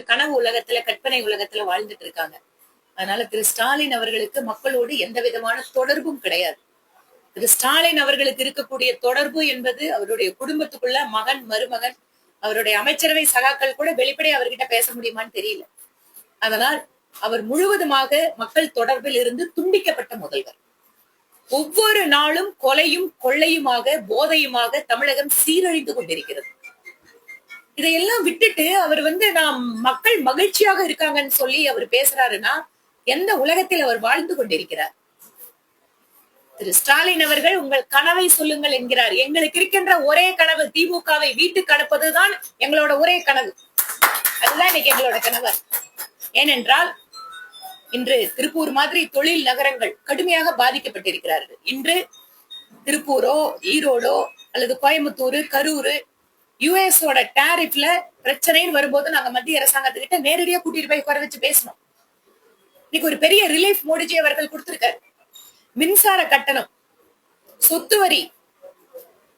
கனவு உலகத்துல, கற்பனை உலகத்துல வாழ்ந்துட்டு இருக்காங்க. அதனால திரு ஸ்டாலின் அவர்களுக்கு மக்களோடு எந்த விதமான தொடர்பும் கிடையாது. திரு ஸ்டாலின் அவர்களுக்கு இருக்கக்கூடிய தொடர்பு என்பது அவருடைய குடும்பத்துக்குள்ள மகன், மருமகன், அவருடைய அமைச்சரவை சகாக்கள் கூட வெளிப்படையா அவர்கிட்ட பேச முடியுமான்னு தெரியல. அதனால் அவர் முழுவதுமாக மக்கள் தொடர்பில் இருந்து துண்டிக்கப்பட்ட முதல்வர். ஒவ்வொரு நாளும் கொலையும் கொள்ளையுமாக, போதையுமாக தமிழகம் சீரழிந்து கொண்டிருக்கிறது. இதையெல்லாம் விட்டுட்டு அவர் நாம் மக்கள் மகிழ்ச்சியாக இருக்காங்கன்னு சொல்லி அவர் பேசுறாருன்னா எந்த உலகத்தில் அவர் வாழ்ந்து கொண்டிருக்கிறார்? திரு ஸ்டாலின் அவர்கள் உங்கள் கனவை சொல்லுங்கள் என்கிறார். எங்களுக்கு இருக்கின்ற ஒரே கனவு திமுகவை வீட்டுக்கு அனுப்பதுதான் எங்களோட ஒரே கனவு. அதுதான் இன்னைக்கு எங்களோட கனவு. ஏனென்றால் இன்று திருப்பூர் மாதிரி தொழில் நகரங்கள் கடுமையாக பாதிக்கப்பட்டிருக்கிறார்கள். இன்று திருப்பூரோ, ஈரோடோ அல்லது கோயம்புத்தூர், கரூர், யுஎஸோட டாரிஃப்ல பிரச்சனைன்னு வரும்போது நாங்க மத்திய அரசாங்கத்துக்கிட்ட நேரடியா கூட்டிட்டு போய் உட்கார வச்சு பேசணும். இன்னைக்கு ஒரு பெரிய ரிலீஃப் மோடிஜி அவர்கள் கொடுத்திருக்காரு. மின்சார கட்டணம், சொத்து வரி,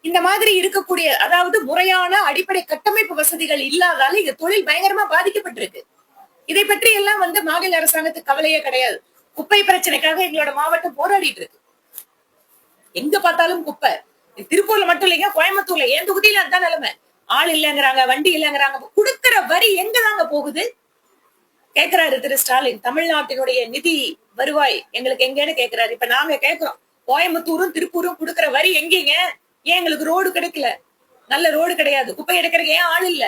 இந்த மாதிரி இருக்கக்கூடிய அதாவது முறையான அடிப்படை கட்டமைப்பு வசதிகள் இல்லாதால இங்க தொழில் பயங்கரமா பாதிக்கப்பட்டிருக்கு. இதை பற்றி எல்லாம் மாநில அரசாங்கத்துக்கு கவலையே கிடையாது. குப்பை பிரச்சனைக்காக எங்களோட மாவட்டம் போராடிட்டு இருக்கு. எங்க பார்த்தாலும் குப்பை. திருப்பூர்ல மட்டும் இல்லைங்க, கோயம்புத்தூர்ல என் தொகுதியில அதுதான் நிலைமை. ஆள் இல்லங்கிறாங்க, வண்டி இல்லங்கிறாங்க. கொடுக்கிற வரி எங்க தாங்க போகுது கேக்குறாரு திரு ஸ்டாலின். தமிழ்நாட்டினுடைய நிதி வருவாய் எங்களுக்கு எங்கன்னு கேக்குறாரு. இப்ப நாங்க கேக்குறோம், கோயம்புத்தூரும் திருப்பூரும் கொடுக்கிற வரி எங்கீங்க? ஏன் எங்களுக்கு ரோடு கிடைக்கல? நல்ல ரோடு கிடையாது. குப்பை எடுக்கிறதுக்கு ஏன் ஆள் இல்ல?